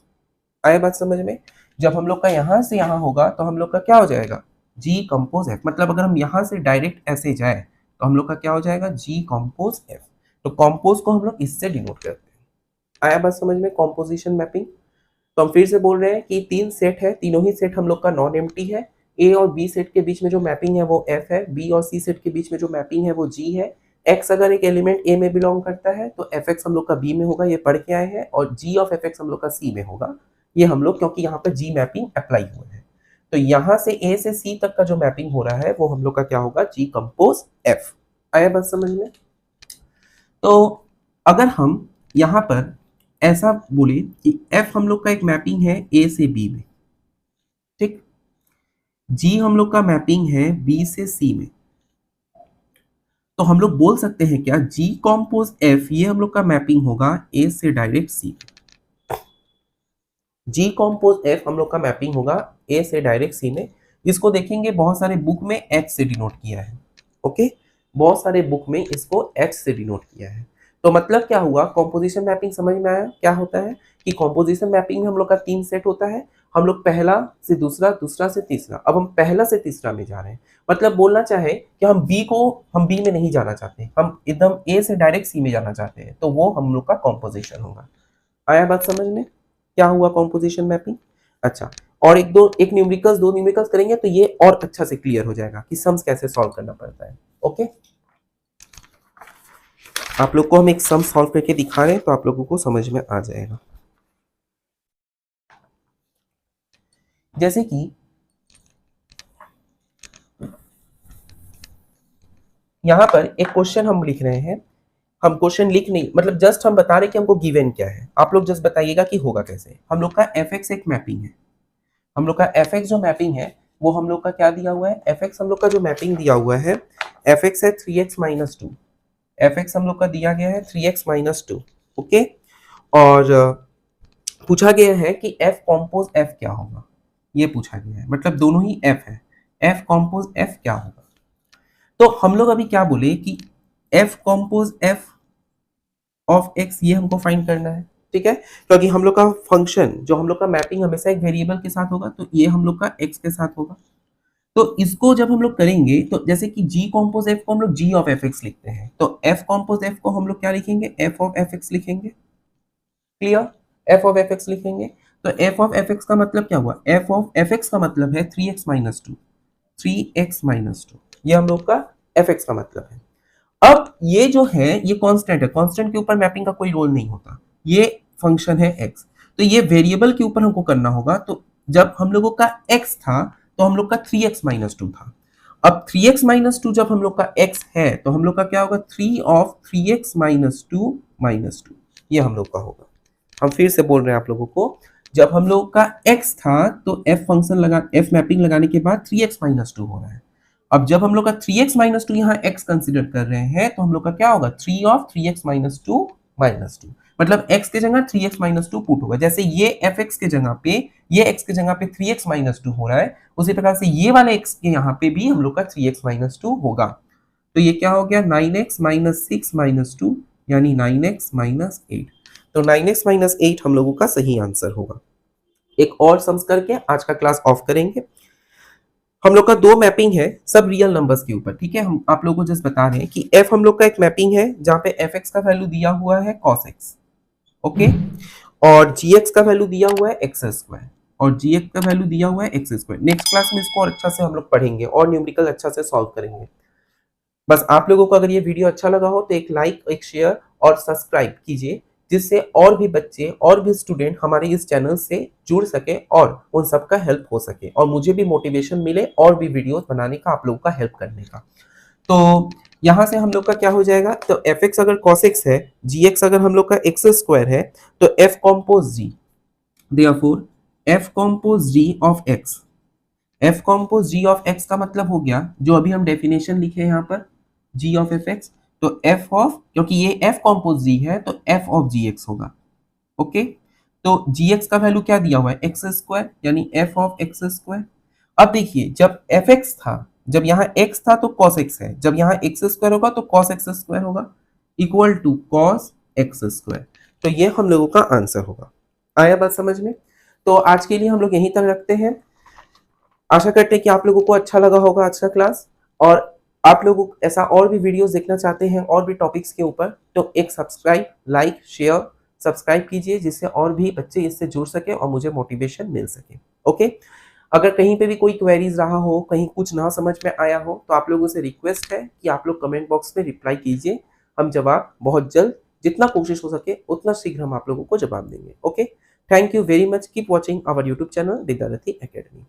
आए बात समझ में, जब हम लोग का यहां से यहां होगा तो हम लोग का क्या हो जाएगा, g कंपोज f। मतलब अगर हम यहां से डायरेक्ट ऐसे जाए तो हम लोग का क्या हो जाएगा, g कंपोज f। तो कंपोज को हम लोग इससे डिनोट करते हैं। आया बात समझ में, कॉम्पोजिशन मैपिंग। तो हम फिर से बोल रहे हैं कि तीन सेट है, तीनों ही सेट हम लोग का नॉन एम्प्टी है। ए और बी सेट के बीच में जो मैपिंग है वो एफ है, बी और सी सेट के बीच में जो मैपिंग है वो जी है। एक्स अगर एक एलिमेंट ए में बिलोंग करता है तो एफ एक्स हम लोग का बी में होगा, ये पढ़ के आए हैं, और जी ऑफ एफ एक्स हम लोग का सी में होगा, ये हम लोग, क्योंकि यहाँ पर जी मैपिंग अप्लाई हुआ है। तो यहाँ से ए से सी तक का जो मैपिंग हो रहा है वो हम लोग का क्या होगा, जी कंपोज एफ। आया बात समझ में। तो अगर हम यहाँ पर ऐसा बोले कि एफ हम लोग का एक मैपिंग है ए से बी में, ठीक, जी हम लोग का मैपिंग है बी से सी में, तो हम लोग बोल सकते हैं क्या, जी कॉम्पोज एफ ये हम लोग का मैपिंग होगा ए से डायरेक्ट सी। जी कॉम्पोज एफ हम लोग का मैपिंग होगा ए से डायरेक्ट सी में। इसको देखेंगे बहुत सारे बुक में एक्स से डिनोट किया है। ओके, बहुत सारे बुक में इसको एक्स से डिनोट किया है। तो मतलब क्या हुआ, कॉम्पोजिशन मैपिंग समझ में आया क्या होता है, कि कॉम्पोजिशन मैपिंग में हम लोग का तीन सेट होता है, हम लोग पहला से दूसरा, दूसरा से तीसरा, अब हम पहला से तीसरा में जा रहे हैं। मतलब बोलना चाहे कि हम बी में नहीं जाना चाहते, हम एकदम ए से डायरेक्ट सी में जाना चाहते हैं, तो वो हम लोग का कॉम्पोजिशन होगा। आया बात समझ में, क्या हुआ कॉम्पोजिशन मैपिंग। अच्छा, और एक न्यूमेरिकल्स, दो न्यूमेरिकल्स करेंगे तो ये और अच्छा से क्लियर हो जाएगा कि सम्स कैसे सॉल्व करना पड़ता है। ओके, आप लोग को हम एक सम सॉल्व करके दिखा रहे हैं तो आप लोगों को समझ में आ जाएगा। जैसे कि यहां पर एक क्वेश्चन हम लिख रहे हैं, हम क्वेश्चन लिख नहीं, मतलब जस्ट हम बता रहे कि हमको गिवन क्या है, आप लोग जस्ट बताइएगा कि होगा कैसे। हम लोग का एफ एक्स एक मैपिंग है, हम लोग का एफ एक्स जो मैपिंग है वो हम लोग का क्या दिया हुआ है, एफ एक्स हम लोग का जो मैपिंग दिया हुआ है, एफ एक्स है 3x-2, एफ एक्स हम लोग का दिया गया है 3x-2। ओके, और पूछा गया है कि एफ कॉम्पोज एफ क्या होगा, ये पूछा गया है, मतलब दोनों ही एफ है, एफ कॉम्पोज एफ क्या होगा। तो हम लोग अभी क्या बोले कि F compose F of x ये हमको फाइंड करना है, ठीक है, क्योंकि हम लोग का फंक्शन जो हम लोग का मैपिंग हमेशा एक वेरिएबल के साथ होगा, तो ये हम लोग का एक्स के साथ होगा। तो इसको जब हम लोग करेंगे तो जैसे कि जी कॉम्पोज एफ को हम लोग जी ऑफ एफ एक्स लिखते हैं, तो एफ कॉम्पोज एफ को हम लोग क्या लिखेंगे, एफ ऑफ एफ एक्स लिखेंगे। Clear, F of F x लिखेंगे। तो एफ ऑफ एफ एक्स का मतलब क्या हुआ, एफ ऑफ एफ एक्स का मतलब है 3x-2, 3x-2, ये हम लोग का एफ एक्स का मतलब है। अब ये जो है ये कांस्टेंट है, कांस्टेंट के ऊपर मैपिंग का कोई रोल नहीं होता, ये फंक्शन है x, तो ये वेरिएबल के ऊपर हमको करना होगा। तो जब हम लोगों का x था तो हम लोग का 3x-2 था, अब 3x-2 जब हम लोग का x है तो हम लोग का क्या होगा, 3 ऑफ 3x-2 -2, ये हम लोग का होगा। हम फिर से बोल रहे हैं आप लोगों को जब हम लोग का x था तो f मैपिंग लगाने के बाद 3x माइनस 2 हो रहा है। अब जब हम लोग का 3x माइनस 2 यहाँ x कंसिडर कर रहे हैं तो हम लोग का क्या होगा 3 ऑफ 3x माइनस 2 माइनस 2, मतलब x के जगह 3x माइनस 2 पुट होगा। जैसे ये fx के जगह पे ये x के जगह पे 3x माइनस 2 हो रहा है, उसी प्रकार से ये वाले x के यहाँ पे भी हम लोग का 3x माइनस 2 होगा। तो ये क्या हो गया 9x माइनस 6 माइनस 2 यानी 9x माइनस 8। तो 9x माइनस 8 हम लोगों का सही आंसर होगा। एक और सम्स करके आज का क्लास ऑफ करेंगे। हम लोग का दो मैपिंग है सब रियल नंबर्स के ऊपर, ठीक है। हम आप लोगों को जस्ट बता रहे हैं कि f हम लोग का एक मैपिंग है जहां पे fx का वैल्यू दिया हुआ है cos x, ओके, और gx का वैल्यू दिया हुआ है x स्क्वायर और gx का वैल्यू दिया हुआ है x स्क्वायर। नेक्स्ट क्लास में इसको और अच्छा से हम लोग पढ़ेंगे और न्यूमेरिकल अच्छा से सॉल्व करेंगे। बस आप लोगों को अगर ये वीडियो अच्छा लगा हो तो एक लाइक, एक शेयर और सब्सक्राइब कीजिए, जिससे और भी बच्चे और भी स्टूडेंट हमारे इस चैनल से जुड़ सके और उन सबका हेल्प हो सके और मुझे भी मोटिवेशन मिले और भी वीडियोस बनाने का, आप लोगों का हेल्प करने का। तो यहाँ से हम लोग का क्या हो जाएगा, तो fx अगर cos x है, gx अगर हम लोग का x स्क्वायर है, तो f compose g, therefore f compose g of x, f compose g of x का मतलब हो गया जो अभी हम डेफिनेशन लिखे यहाँ पर g ऑफ fx, तो f ऑफ, क्योंकि ये f कॉम्पोज g है तो f ऑफ gx होगा, ओके। तो gx का वैल्यू क्या दिया हुआ है x स्क्वायर यानी f ऑफ x स्क्वायर। अब देखिए जब fx था, जब यहाँ x था तो cos x है, जब यहाँ x स्क्वायर होगा तो cos x स्क्वायर होगा equal to cos x square. तो ये हम लोगों का आंसर होगा। आया बात समझ में? तो आज के लिए हम लोग यहीं तक रखते हैं। आशा करते हैं कि आप लोगों को अच्छा लगा होगा आज का क्लास, और आप लोग ऐसा और भी वीडियोस देखना चाहते हैं और भी टॉपिक्स के ऊपर, तो एक सब्सक्राइब, लाइक, शेयर, सब्सक्राइब कीजिए, जिससे और भी बच्चे इससे जुड़ सके और मुझे मोटिवेशन मिल सके, ओके। अगर कहीं पे भी कोई क्वेरीज रहा हो, कहीं कुछ ना समझ में आया हो, तो आप लोगों से रिक्वेस्ट है कि आप लोग कमेंट बॉक्स में रिप्लाई कीजिए। हम जवाब बहुत जल्द, जितना कोशिश हो सके उतना शीघ्र हम आप लोगों को जवाब देंगे, okay. Thank you very much. Keep watching our YouTube channel Vidyarthi academy.